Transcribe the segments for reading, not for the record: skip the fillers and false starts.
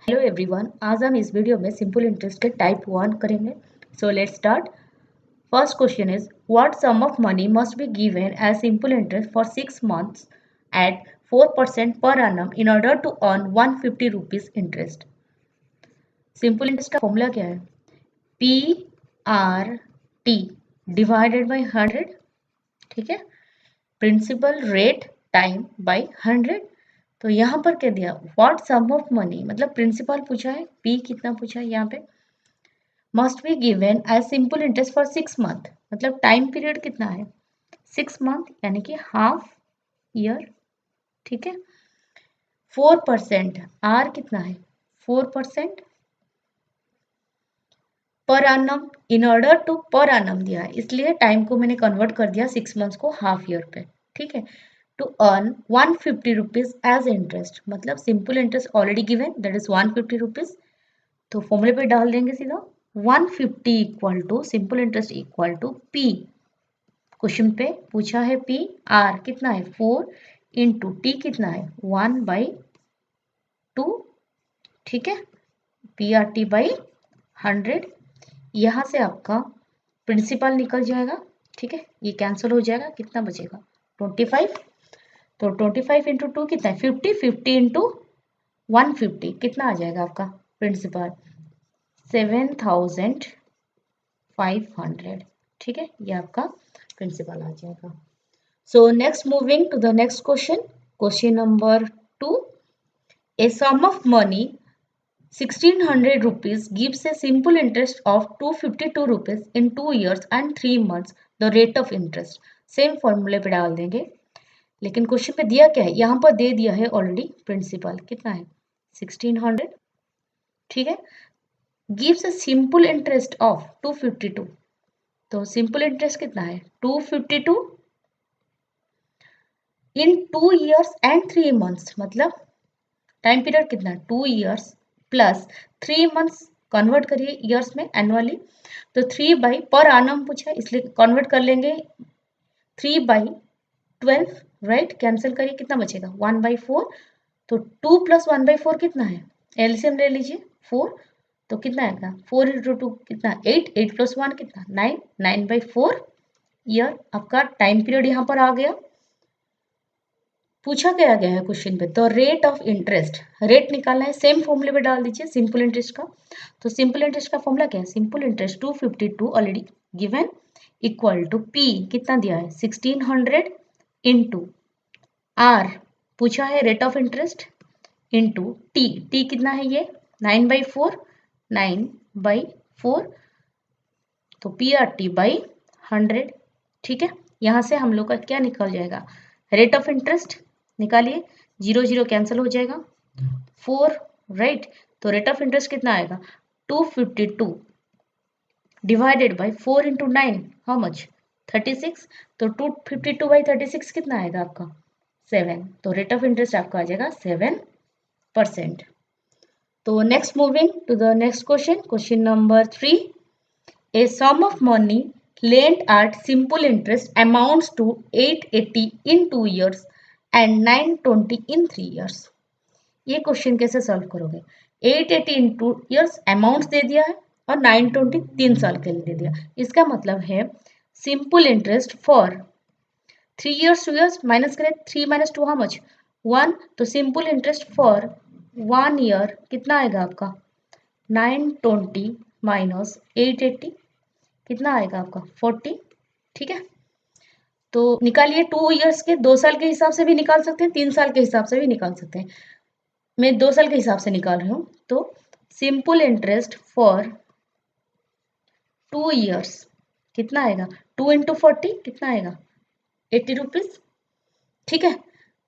Hello everyone, आज हम इस वीडियो में सिंपल इंटरेस्ट के टाइप 1 करेंगे। So let's start. First question is what sum of money must be given as simple interest for 6 months at 4% per annum in order to earn 150 rupees interest. Simple interest का formula क्या है? P R T divided by 100, ठीक है, principal rate time by 100। तो यहाँ पर क्या दिया? व्हाट सम ऑफ मनी, मतलब प्रिंसिपल पूछा है, पी कितना पूछा है यहाँ पे, must be given as simple interest for 6 month, मतलब टाइम पीरियड कितना है? 6 मंथ यानी कि हाफ ईयर, ठीक है। 4%, आर कितना है? 4% per annum, in order to पर annum दिया है, इसलिए टाइम को मैंने कन्वर्ट कर दिया 6 मंथ्स को हाफ ईयर पे, ठीक है। To earn 150 rupees as interest, मतलब simple interest already given, that is 150 rupees. तो फॉर्मूले पे डाल देंगे सीधा 150 equal to simple interest equal to P. Question पे पूछा है पी, आर कितना है 4 इंटू टी कितना है 1/2, ठीक है, पी आर टी बाई 100। यहाँ से आपका प्रिंसिपल निकल जाएगा, ठीक है, ये कैंसिल हो जाएगा, कितना बचेगा 25। तो 25 इंटू 2 कितना है 50, 50 इंटू 150 कितना आ जाएगा आपका प्रिंसिपल 7500, ठीक है, ये आपका प्रिंसिपल आ जाएगा। So next moving to the next question, question number 2। A sum of money 1600 rupees gives a simple interest of 252 rupees in 2 years and 3 months, the rate of interest। Same फॉर्मूले पे डाल देंगे, लेकिन क्वेश्चन पे दिया क्या है? यहाँ पर दे दिया है ऑलरेडी प्रिंसिपल कितना है 1600, ठीक है, gives a simple interest of 252। तो सिंपल इंटरेस्ट कितना है 252 इन 2 years एंड 3 months, मतलब टाइम पीरियड कितना है 2 years प्लस 3 months, कन्वर्ट करिए ईयर्स में एनुअली। तो 3 बाई पर आनम पूछा है, इसलिए कन्वर्ट कर लेंगे 3/12, राइट, कैंसिल करिए, कितना बचेगा 1/4। तो 2 + 1/4 कितना है? एलसीएम ले लीजिए 4, तो कितना आएगा 4 इंटू 2 कितना 8, 8 + 1 कितना 9, 9/4 ईयर आपका टाइम पीरियड यहाँ पर आ गया। पूछा क्या गया है क्वेश्चन पे? The rate of interest, rate निकालना है, सेम फॉर्मूले पे डाल दीजिए सिंपल इंटरेस्ट का। तो सिंपल इंटरेस्ट का फॉर्मूला क्या है? Simple interest 252 already given equal to P कितना दिया है 1600 इंटू आर पूछा है rate of interest into T, T कितना है ये 9/4, 9/4, तो पी आर टी बाई 100, ठीक है। यहाँ से हम लोग का क्या निकल जाएगा? रेट ऑफ इंटरेस्ट निकालिए, 0 0 कैंसिल हो जाएगा 4, राइट। तो रेट ऑफ इंटरेस्ट कितना आएगा 252 divided by 4 into 9, how much 36। तो 252/36 कितना आएगा आपका 7। तो रेट ऑफ इंटरेस्ट आपका आ जाएगा 7%। तो next moving to the next question, question number 3। A sum of money lent at simple interest amounts to 880 in 2 years and 920 in 3 years। ये क्वेश्चन कैसे सॉल्व करोगे? 880 इन 2 years अमाउंट दे दिया है और 920 3 साल के लिए दे दिया। इसका मतलब है simple interest for 3 years 2 years, minus करें 3 - 2 हाउ मच 1। तो सिंपल इंटरेस्ट फॉर 1 year कितना आएगा आपका 920 माइनस 880 कितना आएगा आपका 40, ठीक है। तो निकालिए 2 years के, 2 साल के हिसाब से भी निकाल सकते हैं, 3 साल के हिसाब से भी निकाल सकते हैं, मैं 2 साल के हिसाब से निकाल रही हूँ। तो सिंपल इंटरेस्ट फॉर 2 years कितना आएगा 2 इंटू 40 कितना आएगा 80 रुपीज, ठीक है।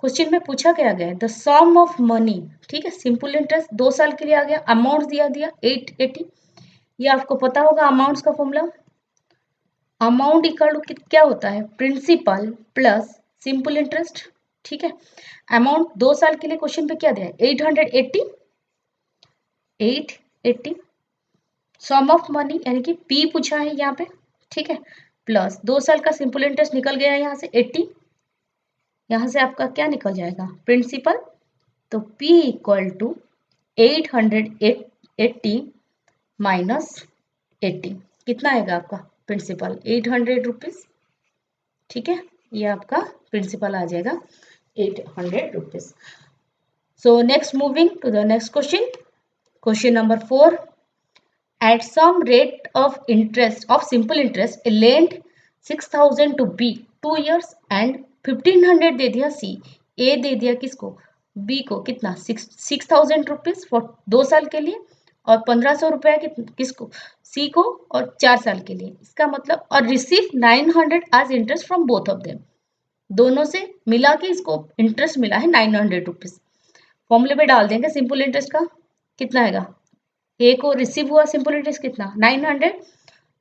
क्वेश्चन में पूछा क्या गया है? द सम ऑफ मनी, ठीक है, सिंपल इंटरेस्ट 2 साल के लिए आ गया, अमाउंट दिया 880, ये आपको पता होगा अमाउंट्स का फॉर्मूला। अमाउंट इक्वल टू क्या होता है प्रिंसिपल प्लस सिंपल इंटरेस्ट, ठीक है। अमाउंट 2 साल के लिए क्वेश्चन पे क्या दिया है 880 सम ऑफ मनी यानी कि पी पूछा है यहाँ पे, ठीक है, प्लस 2 साल का सिंपल इंटरेस्ट निकल गया यहाँ से 80, यहाँ से आपका क्या निकल जाएगा प्रिंसिपल। तो P इक्वल टू 880 माइनस 80 कितना आएगा आपका प्रिंसिपल 800 रुपीज। ठीक है, ये आपका प्रिंसिपल आ जाएगा 800 rupees. So next moving to the next question, question number 4। At some rate of interest of simple interest, a lent 6,000 to B 2 years and 1,500 दे दिया C, A दे दिया किसको B को कितना 6,000 रुपीज फॉर 2 साल के लिए और 1,500 रुपया किसको C को और 4 साल के लिए। इसका मतलब और receive 900 as interest from both of them, दोनों से मिला के इसको इंटरेस्ट मिला है 900 रुपीज। फॉर्मूले पे डाल देंगे सिंपल इंटरेस्ट का, कितना आएगा ए को रिसीव हुआ सिंपल इंटरेस्ट कितना 900,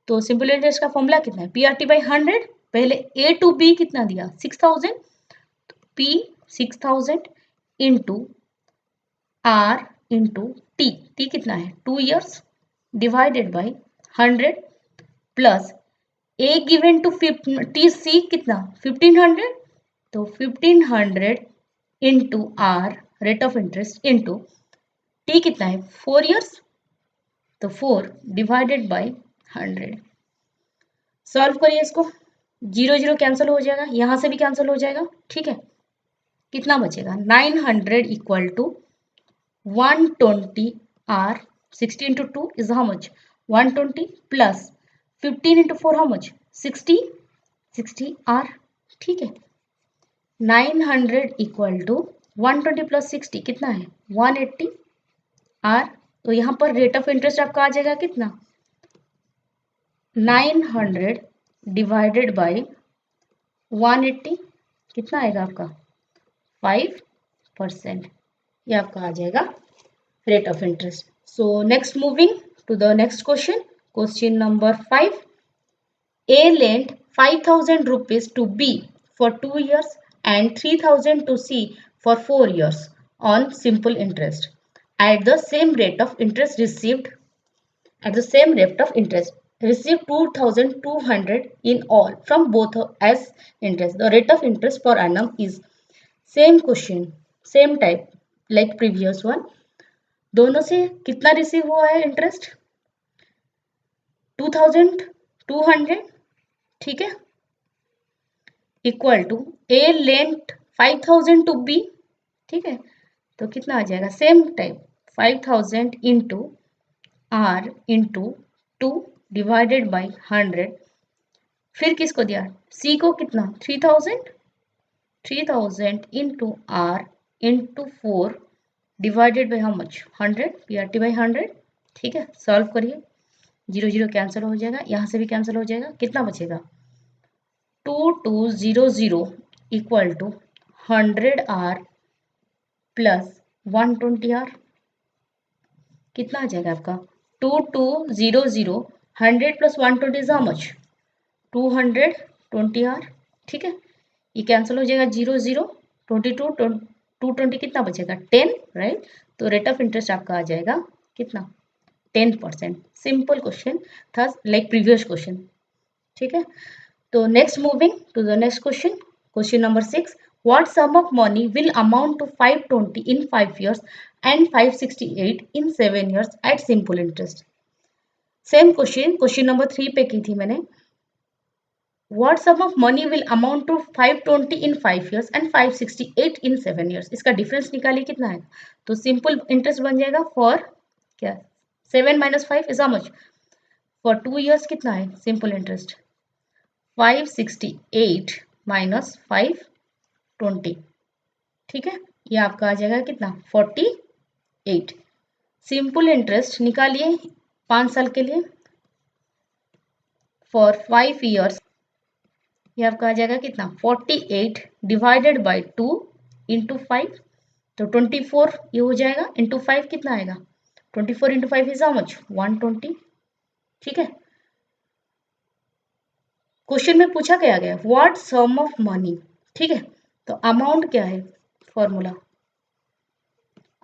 तो सिंपल इंटरेस्ट का फॉर्मूला कितना है PRT बाई 100। पहले ए टू बी कितना दिया 6,000, तो P 6,000 into R into T कितना है 2 years divided by 100 plus A given to T C कितना 1,500, तो 1,500 into R rate of interest into T कितना है 4 इयर्स, तो 4 डिवाइडेड बाई 100। सॉल्व करिए इसको, 0 0 कैंसिल हो जाएगा, यहां से भी कैंसिल हो जाएगा। ठीक है, कितना बचेगा 900 equal to 120 R 60 into 2 is how much 120 plus 15 into 4 how much 60 R। ठीक है, 900 इक्वल टू 120 प्लस 60 कितना है 180 R। तो यहां पर रेट ऑफ इंटरेस्ट आपका आ जाएगा कितना 900 डिवाइडेड बाई 180 कितना आएगा आपका 5%, ये आपका आ जाएगा rate of interest. So next moving to the next question, question number 5। A lent 5,000 rupees to B for 2 years and 3,000 to C for 4 years on simple interest at the same rate of interest received 2,200 in all from both as interest. The rate of interest per annum is same question same type like previous one। दोनों से कितना receive हुआ है interest 2,200। ठीक है, equal to A lent 5,000 to be. ठीक है, तो कितना आ जाएगा same type 5,000 into R into 2 divided by 100। फिर किसको दिया C को कितना 3,000 into R into 4 divided by how much 100 PRT by 100। ठीक है, सॉल्व करिए, 0 0 कैंसिल हो जाएगा, यहां से भी कैंसिल हो जाएगा, कितना बचेगा 2200 equal to 100R plus 120R कितना आ जाएगा आपका 2200 100 plus 120 is how much 220R। ठीक है, ये कैंसिल हो जाएगा 0 0 22 220 कितना बचेगा 10 राइट। तो रेट ऑफ इंटरेस्ट आपका आ जाएगा कितना 10%। सिंपल क्वेश्चन था लाइक प्रीवियस क्वेश्चन। ठीक है, तो next moving to the next question, question number 6। What sum of money will amount to 520 in 5 years and 568 in 7 years at simple interest? Same question number 3 पे की थी मैंने। What sum of money will amount to 520 in 5 years and 568 in 7 years? इसका difference निकालिए कितना है, तो simple interest बन जाएगा फॉर क्या 7 minus 5 is how much for 2 years कितना है सिंपल इंटरेस्ट 568 माइनस 520। ठीक है, ये आपका आ जाएगा कितना 48। सिंपल इंटरेस्ट निकालिए 5 साल के लिए फॉर 5 years, ये आपका आ जाएगा कितना 48 डिवाइडेड बाई 2 इंटू 5, तो 24 ये हो जाएगा इंटू 5 कितना आएगा 24 इंटू 5 इज हाउ मच 120। ठीक है, क्वेश्चन में पूछा गया व्हाट सम ऑफ मनी। ठीक है, तो अमाउंट क्या है formula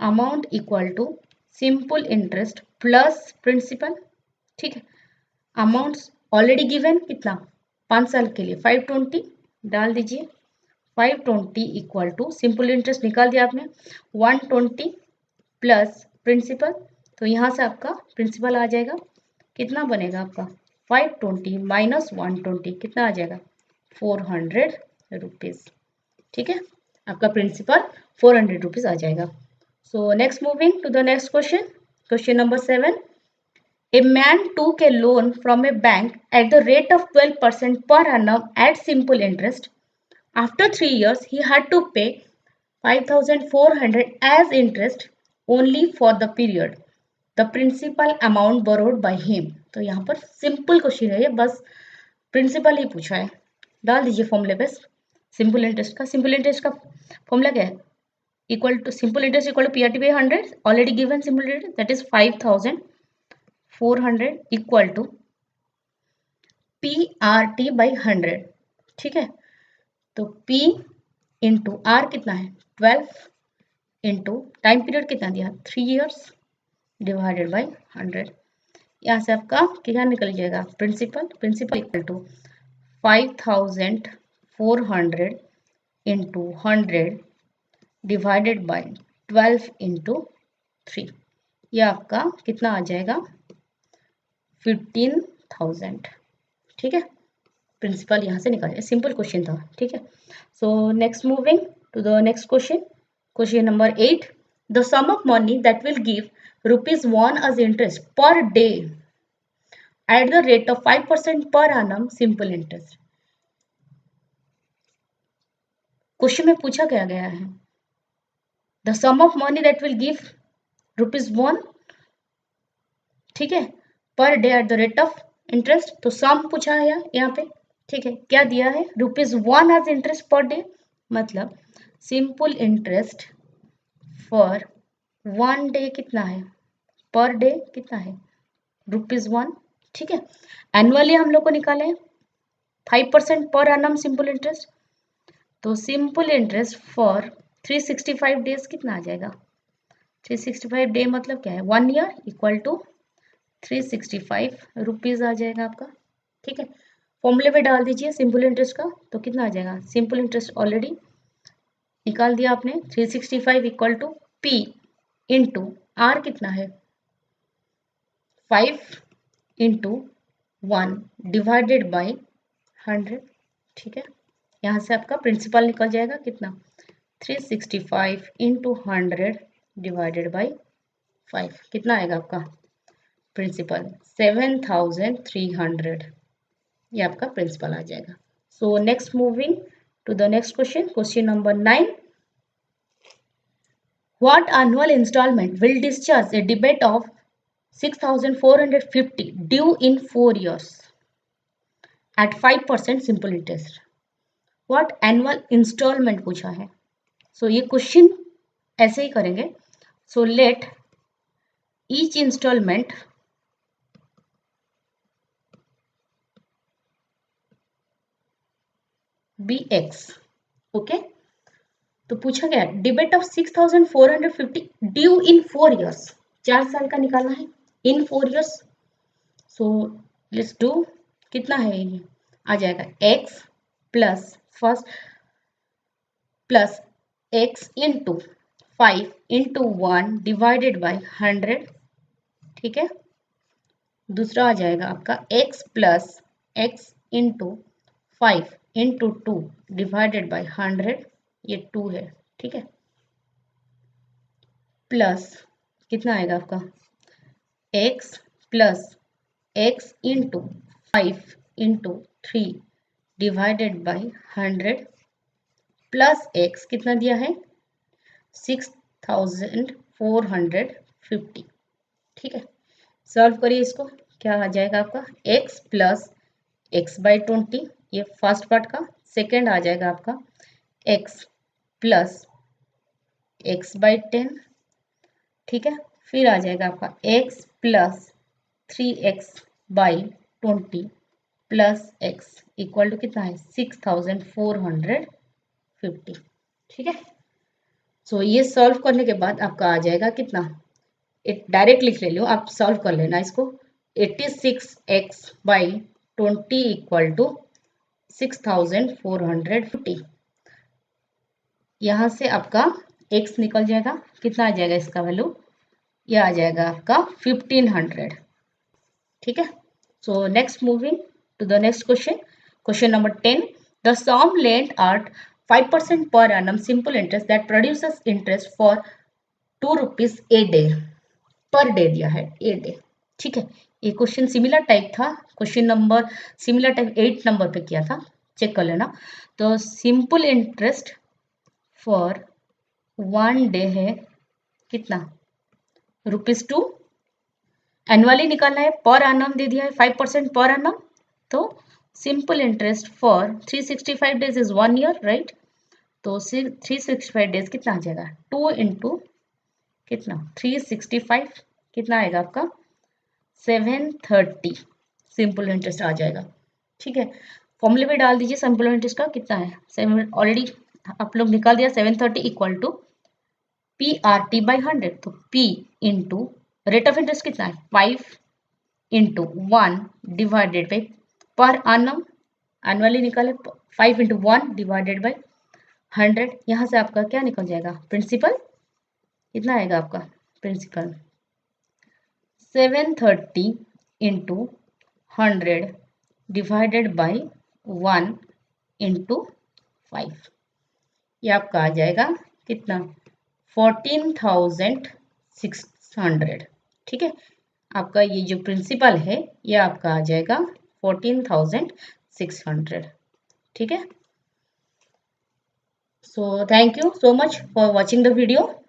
amount equal to simple interest plus principal. ठीक है, अमाउंट ऑलरेडी गिवन कितना 5 साल के लिए 520 डाल दीजिए 520 इक्वल टू सिंपल इंटरेस्ट निकाल दिया आपने 120 प्लस प्रिंसिपल, तो यहाँ से आपका प्रिंसिपल आ जाएगा, कितना बनेगा आपका 520 माइनस 120 कितना आ जाएगा 400 रुपीज़। ठीक है, आपका प्रिंसिपल 400 रुपीज़ आ जाएगा। So next moving to the next question, question number 7। A man took a loan from a bank at the rate of 12% per annum at simple interest. After 3 years, he had to pay 5,400 as interest only for the period. The principal amount borrowed by him. तो यहाँ पर simple question है ये, बस principal ही पूछा है, डाल दीजिए फॉर्मूले पे सिंपल इंटरेस्ट का। सिंपल इंटरेस्ट का फॉर्मूला क्या है, equal to simple interest equal to PRT by 100, already given simple interest that is 5,400 equal to PRT by 100। ठीक है, तो P इंटू आर कितना है 12 इंटू टाइम पीरियड कितना दिया 3 इयर्स डिवाइडेड बाई 100। यहाँ से आपका क्या निकल जाएगा principal, principal equal to 5,400 into 100 divided by 12 into 3, यह आपका कितना आ जाएगा 15,000। ठीक है, प्रिंसिपल यहाँ से निकल जाए, सिंपल क्वेश्चन था। ठीक है, so next moving to the next question, question number 8। The sum of money that will give ₹1 as interest per day at the rate of 5% per annum simple interest। Question में पूछा क्या गया है, the sum of money that will give ₹1, ठीक है, per day at the rate of interest, तो sum पूछा है यहाँ पे। ठीक है, क्या दिया है ₹1 एज इंटरेस्ट पर डे, मतलब सिंपल इंटरेस्ट फॉर 1 डे कितना है, पर डे कितना है ₹1। ठीक है, एनुअली हम लोग को निकाले 5% पर एनम सिंपल इंटरेस्ट, तो सिंपल इंटरेस्ट फॉर 365 डेज कितना आ जाएगा 365 डे मतलब क्या है 1 ईयर इक्वल टू 365 रुपीज़ आ जाएगा आपका। ठीक है, फॉर्मूले पे डाल दीजिए सिंपल इंटरेस्ट का, तो कितना आ जाएगा सिंपल इंटरेस्ट ऑलरेडी निकाल दिया आपने 365 equal to P into R कितना है 5 इंटू 1 डिवाइडेड बाई 100। ठीक है, यहाँ से आपका प्रिंसिपल निकल जाएगा कितना 365 इंटू 100 डिवाइडेड बाई 5, कितना आएगा आपका प्रिंसिपल 7,300, ये आपका प्रिंसिपल आ जाएगा। So next moving to the next question, question number 9। What annual installment will discharge a debit of 6,450 due in 4 years at 5% simple interest? What annual installment पूछा है, सो ये क्वेश्चन ऐसे ही करेंगे। So let each installment be X। Okay, तो पूछा गया डिबेट ऑफ 6,450 ड्यू इन 4 इयर्स, 4 साल का निकालना है in 4 years. So let's do, कितना है ये आ जाएगा x plus first plus x into 5 into 1 divided by 100। ठीक है, दूसरा आ जाएगा आपका x plus x into 5 into 2 divided by 100, ये 2 है। ठीक है, प्लस कितना आएगा आपका x plus x into 5 into 3 divided by 100 plus x कितना दिया है 6,450। ठीक है, सॉल्व करिए इसको, क्या आ जाएगा आपका x प्लस x बाई 20, ये फर्स्ट पार्ट का, सेकेंड आ जाएगा आपका x प्लस x बाई 10। ठीक है, फिर आ जाएगा आपका x plus 3x by 20 plus x equal to कितना है 6,450। ठीक है, सो ये सॉल्व करने के बाद आपका आ जाएगा कितना, एक डायरेक्ट लिख ले लो आप, सॉल्व कर लेना इसको, 86x बाई 20 इक्वल टू 6,450। यहाँ से आपका x निकल जाएगा, कितना आ जाएगा इसका वैल्यू ये आ जाएगा आपका 1500। ठीक है। So next moving to the next question, question number 10, the sum lent at 5% per annum simple interest that produces interest for 2 rupees a day, per day दिया है ए डे। ठीक है, ये क्वेश्चन सिमिलर टाइप था, question number similar type 8 number पे किया था, check कर लेना। तो सिंपल इंटरेस्ट फॉर 1 डे है कितना, ₹2। एनुअली निकालना है, पर एनम दे दिया है 5% पर एनम, तो simple interest for 365 days is 1 year, right. तो 365 डेज कितना आ जाएगा, 2 इंटू कितना 365, कितना आएगा आपका 730 सिंपल इंटरेस्ट आ जाएगा। ठीक है, फॉर्मूले में डाल दीजिए सिंपल इंटरेस्ट का, कितना है 7 ऑलरेडी आप लोग निकाल दिया, 730 equal to P R T by 100, तो P into rate of interest कितना है 5 into 1 divided by per annum, annually निकाले 5 इंटू 1 डिवाइडेड बाई 100, यहाँ से आपका क्या निकल जाएगा प्रिंसिपल, कितना आएगा आपका principal 730 into 100 divided by 1 into 5, ये आपका आ जाएगा कितना 14,600। ठीक है, आपका ये जो प्रिंसिपल है ये आपका आ जाएगा 14,600। ठीक है, so thank you so much for watching the video.